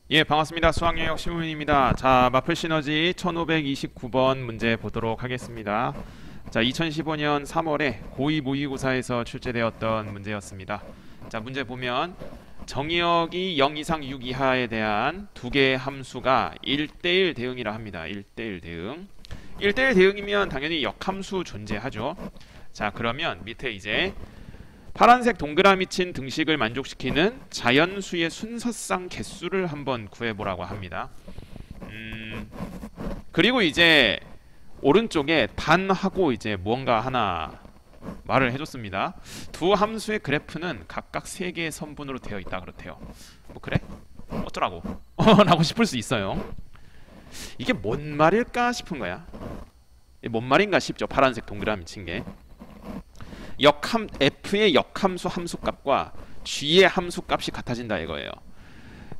예, 반갑습니다. 수학영역 시문입니다. 자, 마플 시너지 1529번 문제 보도록 하겠습니다. 자, 2015년 3월에 고2 모의고사에서 출제되었던 문제였습니다. 자, 문제 보면 정의역이 0 이상 6 이하에 대한 두 개의 함수가 1대1 대응이라 합니다. 1대1 대응. 1대1 대응이면 당연히 역함수 존재하죠. 자, 그러면 밑에 이제 파란색 동그라미 친 등식을 만족시키는 자연수의 순서상 개수를 한번 구해보라고 합니다. 그리고 이제 오른쪽에 단하고 이제 무언가 하나 말을 해줬습니다. 두 함수의 그래프는 각각 3개의 선분으로 되어 있다 그렇대요. 뭐 그래? 어쩌라고? 라고 싶을 수 있어요. 이게 뭔 말일까 싶은 거야. 뭔 말인가 싶죠. 파란색 동그라미 친 게. f의 역함수 함수값과 g의 함수값이 같아진다 이거예요.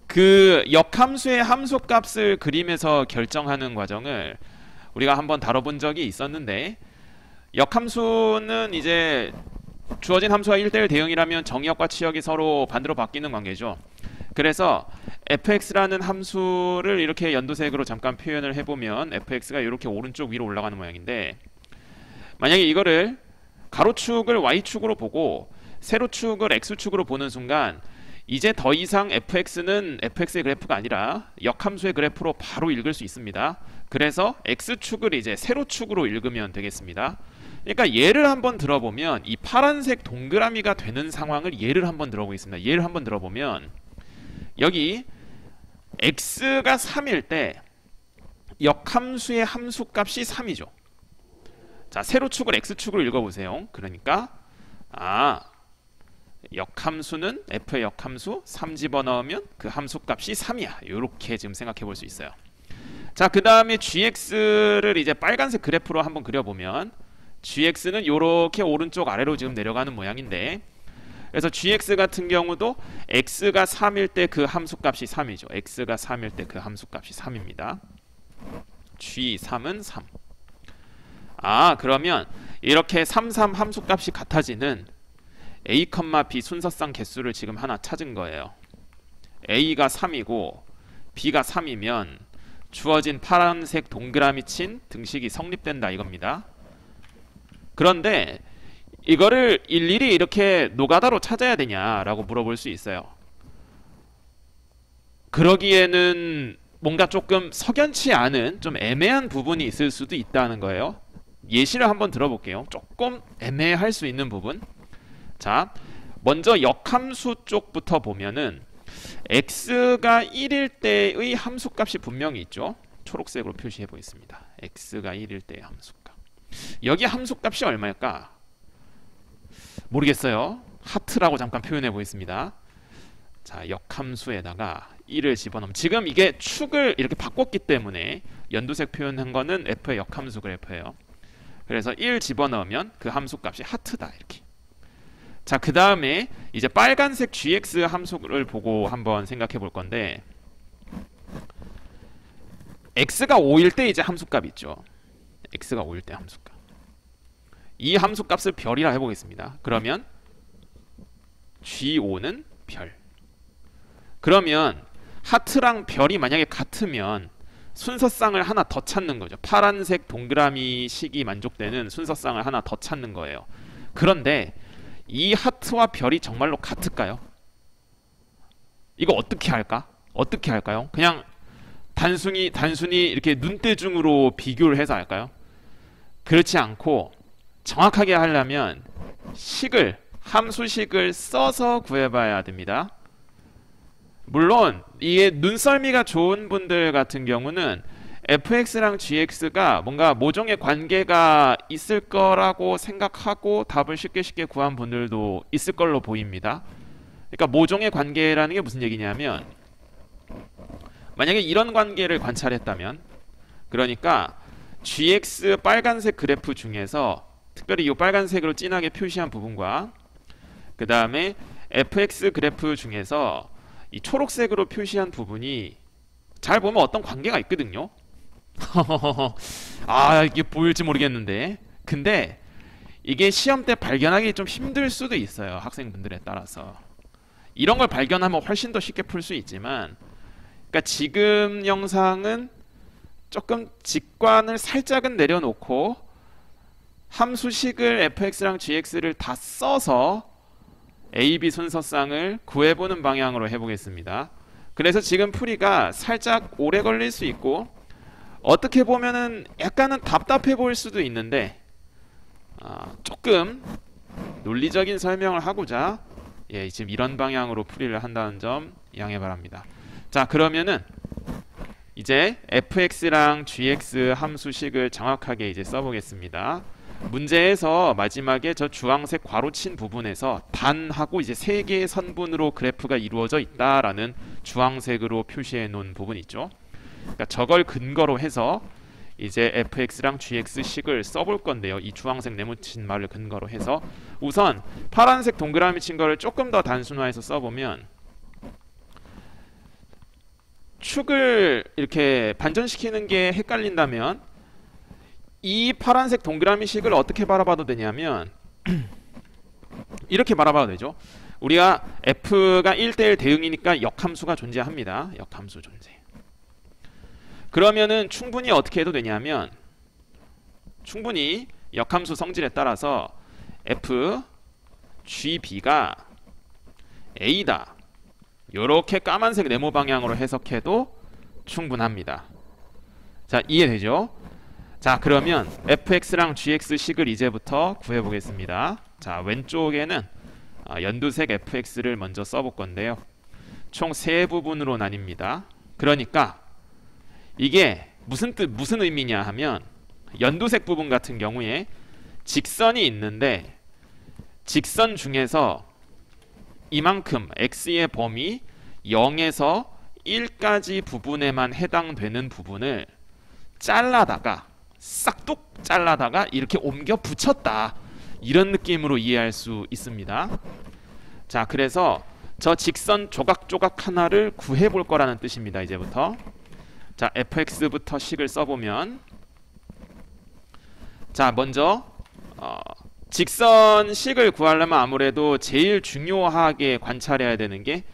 그 역함수의 함수값을 그림에서 결정하는 과정을 우리가 한번 다뤄본 적이 있었는데, 역함수는 이제 주어진 함수와 1대1 대응이라면 정의역과 치역이 서로 반대로 바뀌는 관계죠. 그래서 fx라는 함수를 이렇게 연두색으로 잠깐 표현을 해보면 fx가 이렇게 오른쪽 위로 올라가는 모양인데, 만약에 이거를 가로축을 y축으로 보고 세로축을 x축으로 보는 순간 이제 더 이상 fx는 fx의 그래프가 아니라 역함수의 그래프로 바로 읽을 수 있습니다. 그래서 x축을 이제 세로축으로 읽으면 되겠습니다. 그러니까 예를 한번 들어보면 이 파란색 동그라미가 되는 상황을 예를 한번 들어보겠습니다. 예를 한번 들어보면 여기 x가 3일 때 역함수의 함수값이 3이죠. 자, 세로축을 x축으로 읽어보세요. 그러니까 역함수는 f의 역함수 3 집어넣으면 그 함수값이 3이야. 이렇게 지금 생각해 볼 수 있어요. 자, 그 다음에 gx를 이제 빨간색 그래프로 한번 그려보면 gx는 이렇게 오른쪽 아래로 지금 내려가는 모양인데, 그래서 gx 같은 경우도 x가 3일 때 그 함수값이 3이죠. x가 3일 때 그 함수값이 3입니다. g3은 3. 그러면 이렇게 3, 3 함수값이 같아지는 a, b 순서상 개수를 지금 하나 찾은 거예요. a가 3이고 b가 3이면 주어진 파란색 동그라미 친 등식이 성립된다 이겁니다. 그런데 이거를 일일이 이렇게 노가다로 찾아야 되냐라고 물어볼 수 있어요. 그러기에는 뭔가 조금 석연치 않은 좀 애매한 부분이 있을 수도 있다는 거예요. 예시를 한번 들어볼게요. 조금 애매할 수 있는 부분. 자, 먼저 역함수 쪽부터 보면은 x가 1일 때의 함수값이 분명히 있죠. 초록색으로 표시해 보겠습니다. x가 1일 때의 함수값. 여기 함수값이 얼마일까? 모르겠어요. 하트라고 잠깐 표현해 보겠습니다. 자, 역함수에다가 1을 집어넣으면, 지금 이게 축을 이렇게 바꿨기 때문에 연두색 표현한 거는 f의 역함수 그래프예요. 그래서 1 집어넣으면 그 함수값이 하트다 이렇게. 자, 그 다음에 이제 빨간색 gx 함수를 보고 한번 생각해 볼 건데, x가 5일 때 이제 함수값 있죠. x가 5일 때 함수값. 이 함수값을 별이라 해보겠습니다. 그러면 g5는 별. 그러면 하트랑 별이 만약에 같으면 순서상을 하나 더 찾는 거죠. 파란색 동그라미 식이 만족되는 순서상을 하나 더 찾는 거예요. 그런데 이 하트와 별이 정말로 같을까요? 이거 어떻게 할까? 어떻게 할까요? 그냥 단순히 이렇게 눈대중으로 비교를 해서 할까요? 그렇지 않고 정확하게 하려면 함수식을 써서 구해봐야 됩니다. 물론 이게 눈썰미가 좋은 분들 같은 경우는 fx랑 gx가 뭔가 모종의 관계가 있을 거라고 생각하고 답을 쉽게 구한 분들도 있을 걸로 보입니다. 그러니까 모종의 관계라는 게 무슨 얘기냐면, 만약에 이런 관계를 관찰했다면, 그러니까 gx 빨간색 그래프 중에서 특별히 이 빨간색으로 진하게 표시한 부분과 그 다음에 fx 그래프 중에서 이 초록색으로 표시한 부분이 잘 보면 어떤 관계가 있거든요. 이게 보일지 모르겠는데, 근데 이게 시험 때 발견하기 좀 힘들 수도 있어요. 학생분들에 따라서. 이런 걸 발견하면 훨씬 더 쉽게 풀 수 있지만, 그러니까 그러니까 지금 영상은 조금 직관을 살짝은 내려놓고 함수식을 fx랑 gx를 다 써서 a, b 순서쌍을 구해보는 방향으로 해보겠습니다. 그래서 지금 풀이가 살짝 오래 걸릴 수 있고 어떻게 보면은 약간은 답답해 보일 수도 있는데 조금 논리적인 설명을 하고자 지금 이런 방향으로 풀이를 한다는 점 양해 바랍니다. 자, 그러면은 이제 fx랑 gx 함수식을 정확하게 이제 써보겠습니다. 문제에서 마지막에 저 주황색 괄호친 부분에서 단하고 이제 세 개의 선분으로 그래프가 이루어져 있다라는 주황색으로 표시해 놓은 부분 있죠. 그러니까 저걸 근거로 해서 이제 fx랑 gx 식을 써볼 건데요. 이 주황색 네모친 말을 근거로 해서 우선 파란색 동그라미 친 거를 조금 더 단순화해서 써보면 축을 이렇게 반전시키는 게 헷갈린다면 이 파란색 동그라미 식을 어떻게 바라봐도 되냐면 이렇게 바라봐도 되죠. 우리가 f가 1대1 대응이니까 역함수가 존재합니다. 역함수 존재. 그러면은 충분히 어떻게 해도 되냐면 충분히 역함수 성질에 따라서 f gb가 a다. 요렇게 까만색 네모 방향으로 해석해도 충분합니다. 자, 이해되죠? 자, 그러면 fx랑 gx 식을 이제부터 구해보겠습니다. 자, 왼쪽에는 연두색 fx를 먼저 써볼 건데요. 총 세 부분으로 나뉩니다. 그러니까 이게 무슨 의미냐 하면 연두색 부분 같은 경우에 직선이 있는데 직선 중에서 이만큼 x의 범위 0에서 1까지 부분에만 해당되는 부분을 잘라다가 싹둑 잘라다가 이렇게 옮겨 붙였다, 이런 느낌으로 이해할 수 있습니다. 자, 그래서 저 직선 조각조각 하나를 구해볼 거라는 뜻입니다. 이제부터 자, fx부터 식을 써보면 자, 먼저 직선 식을 구하려면 아무래도 제일 중요하게 관찰해야 되는 게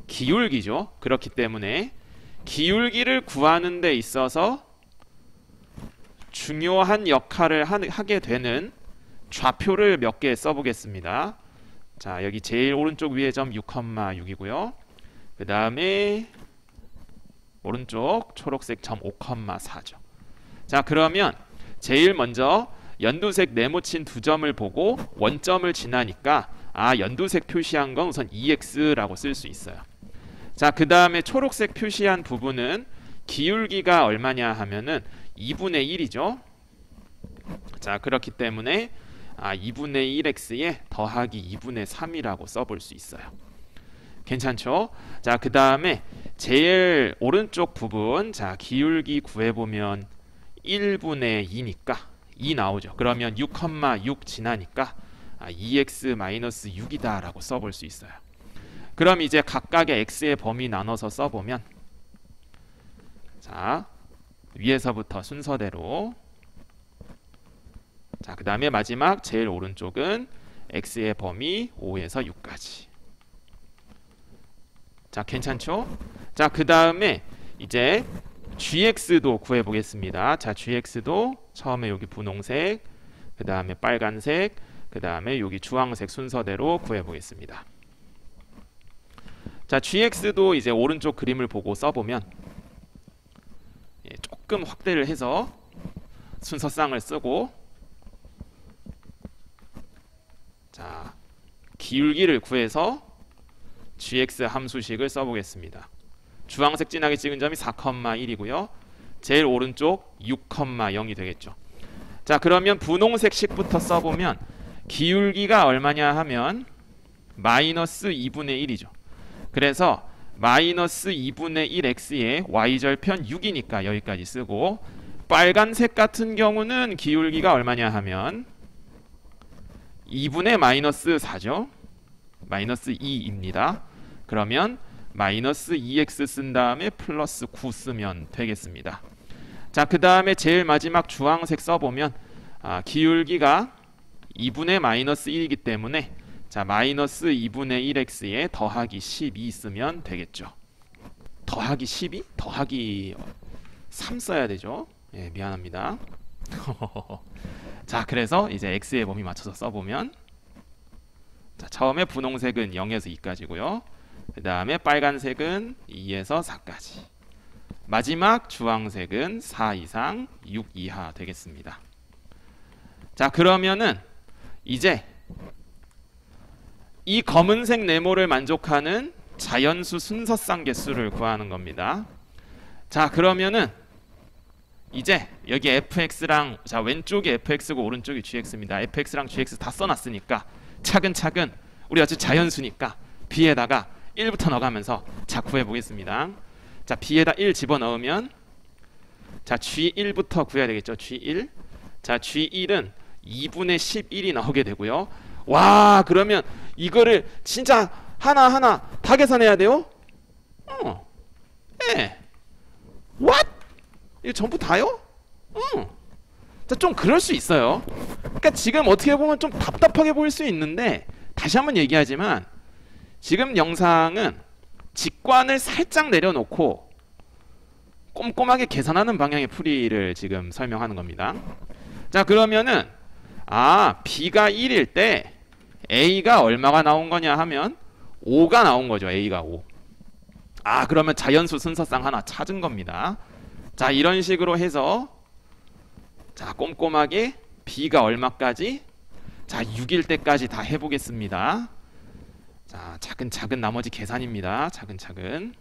기울기죠. 그렇기 때문에 기울기를 구하는 데 있어서 중요한 역할을 하게 되는 좌표를 몇 개 써보겠습니다. 자, 여기 제일 오른쪽 위에 점 6,6이고요. 그 다음에 오른쪽 초록색 점 5,4죠. 자, 그러면 제일 먼저 연두색 네모친 두 점을 보고 원점을 지나니까 연두색 표시한 건 우선 EX라고 쓸 수 있어요. 자, 그 다음에 초록색 표시한 부분은 기울기가 얼마냐 하면은 2분의 1이죠. 자, 그렇기 때문에 2분의 1x에 더하기 2분의 3이라고 써볼 수 있어요. 괜찮죠? 자, 그 다음에 제일 오른쪽 부분, 자, 기울기 구해보면 1분의 2니까 2 나오죠. 그러면 6,6 지나니까 2x-6이다 라고 써볼 수 있어요. 그럼 이제 각각의 x의 범위 나눠서 써보면 자, 위에서부터 순서대로 자, 그 다음에 마지막 제일 오른쪽은 x의 범위 5에서 6까지. 자, 괜찮죠? 자, 그 다음에 이제 gx도 구해보겠습니다. 자, gx도 처음에 여기 분홍색, 그 다음에 빨간색, 그 다음에 여기 주황색 순서대로 구해보겠습니다. 자, gx도 이제 오른쪽 그림을 보고 써보면 조금 확대를 해서 순서쌍을 쓰고 자, 기울기를 구해서 gx 함수식을 써보겠습니다. 주황색 진하게 찍은 점이 4,1이고요. 제일 오른쪽 6,0이 되겠죠. 자, 그러면 분홍색 식부터 써보면 기울기가 얼마냐 하면 마이너스 2분의 1이죠. 그래서 마이너스 2분의 1x에 y절편 6이니까 여기까지 쓰고, 빨간색 같은 경우는 기울기가 얼마냐 하면 2분의 마이너스 4죠. 마이너스 2입니다. 그러면 마이너스 2x 쓴 다음에 플러스 9 쓰면 되겠습니다. 자, 그 다음에 제일 마지막 주황색 써보면 기울기가 2분의 마이너스 1이기 때문에 자, 마이너스 2분의 1x에 더하기 12 쓰면 되겠죠. 더하기 12? 더하기 3 써야 되죠. 예, 미안합니다. 자, 그래서 이제 x의 범위 맞춰서 써보면, 자, 처음에 분홍색은 0에서 2까지고요. 그 다음에 빨간색은 2에서 4까지. 마지막 주황색은 4 이상 6 이하 되겠습니다. 자, 그러면은 이제 이 검은색 네모를 만족하는 자연수 순서쌍 개수를 구하는 겁니다. 자, 그러면은 이제 여기 fx랑, 자, 왼쪽이 fx고 오른쪽이 gx입니다. fx랑 gx 다 써놨으니까 차근차근, 우리 어차피 자연수니까 b에다가 1부터 넣어가면서 자, 구해보겠습니다. 자, b에다 1 집어넣으면, 자, g1부터 구해야 되겠죠. g1. 자, g1은 2분의 11이 나오게 되고요. 와, 그러면 이거를 진짜 하나하나 다 계산해야 돼요? 네. What? 이거 전부 다요? 자, 좀 그럴 수 있어요. 그러니까 지금 어떻게 보면 좀 답답하게 보일 수 있는데, 다시 한번 얘기하지만 지금 영상은 직관을 살짝 내려놓고 꼼꼼하게 계산하는 방향의 풀이를 지금 설명하는 겁니다. 자, 그러면은 b가 1일 때 a가 얼마가 나온 거냐 하면 5가 나온 거죠. a가 5. 그러면 자연수 순서쌍 하나 찾은 겁니다. 자, 이런 식으로 해서, 자, 꼼꼼하게 b가 얼마까지, 자, 6일 때까지 다 해보겠습니다. 자, 차근차근 나머지 계산입니다. 차근차근.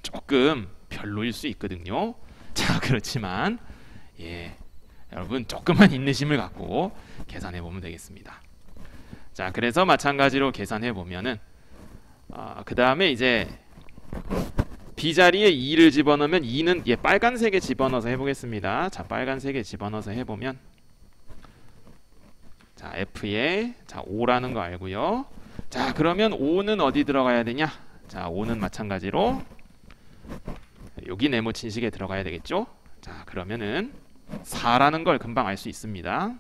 조금 별로일 수 있거든요. 자, 그렇지만 예, 여러분 조금만 인내심을 갖고 계산해 보면 되겠습니다. 자, 그래서 마찬가지로 계산해 보면은 그 다음에 이제 b 자리에 2를 집어넣으면 2는 빨간색에 집어넣어서 해보겠습니다. 자, 빨간색에 집어넣어서 해보면, 자, f에, 자, 5라는 거 알고요. 자, 그러면 5는 어디 들어가야 되냐? 자, 5는 마찬가지로 여기 네모 친식에 들어가야 되겠죠? 자, 그러면은 4라는 걸 금방 알 수 있습니다.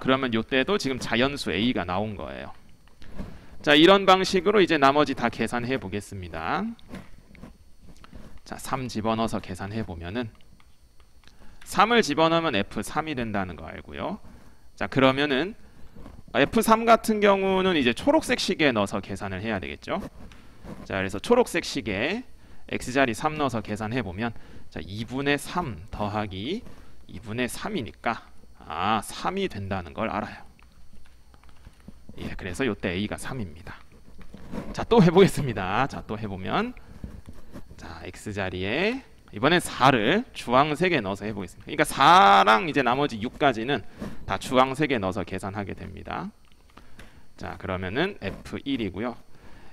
그러면 요때도 지금 자연수 a가 나온 거예요. 자, 이런 방식으로 이제 나머지 다 계산해 보겠습니다. 자, 3 집어넣어서 계산해 보면은 3을 집어넣으면 f3이 된다는 거 알고요. 자, 그러면은 f3 같은 경우는 이제 초록색 시계에 넣어서 계산을 해야 되겠죠. 자, 그래서 초록색 시계에 x자리 3 넣어서 계산해 보면, 자, 2분의 3 더하기 2분의 3이니까 3이 된다는 걸 알아요. 예, 그래서 요때 a가 3입니다. 자, 또 해보겠습니다. 자, 또 해보면, 자, x자리에 이번엔 4를 주황색에 넣어서 해보겠습니다. 그러니까 4랑 이제 나머지 6까지는 다 주황색에 넣어서 계산하게 됩니다. 자, 그러면은 f1이고요.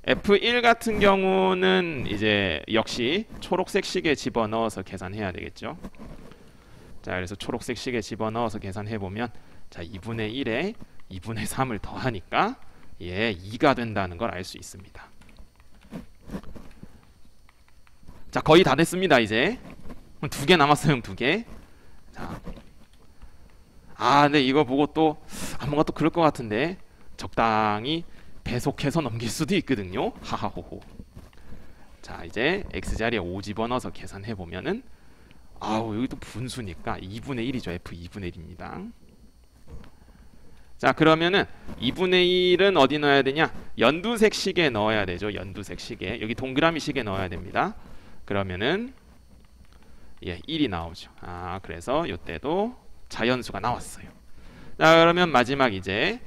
f1 같은 경우는 이제 역시 초록색 식에 집어넣어서 계산해야 되겠죠. 자, 그래서 초록색 식에 집어넣어서 계산해 보면, 자, 2분의 1에 2분의 3을 더하니까 2가 된다는 걸 알 수 있습니다. 자, 거의 다 됐습니다. 이제 2개 남았어요. 2개. 자, 근데 이거 보고 또 뭔가 또 그럴 것 같은데 적당히 배속해서 넘길 수도 있거든요. 하하호호. 자, 이제 x자리에 5 집어넣어서 계산해 보면은 여기 또 분수니까 2분의 1이죠. f 2분의 1입니다. 자, 그러면은 2분의 1은 어디 넣어야 되냐? 연두색 식에 넣어야 되죠. 연두색 식에. 여기 동그라미 식에 넣어야 됩니다. 그러면은 1이 나오죠. 그래서 이때도 자연수가 나왔어요. 자, 그러면 마지막 이제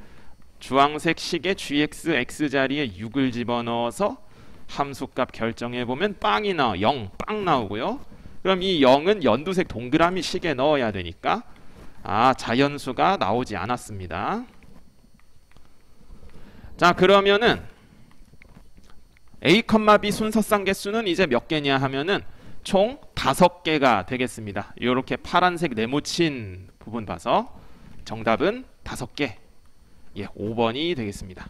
주황색 식에 gx x자리에 6을 집어넣어서 함수값 결정해 보면 빵이 나와. 0 빵 나오고요. 그럼 이 0은 연두색 동그라미 식에 넣어야 되니까 자연수가 나오지 않았습니다. 자, 그러면은 a, b 순서쌍 개수는 이제 몇 개냐 하면은 총 5개가 되겠습니다. 이렇게 파란색 네모친 부분 봐서 정답은 5개. 5번이 되겠습니다.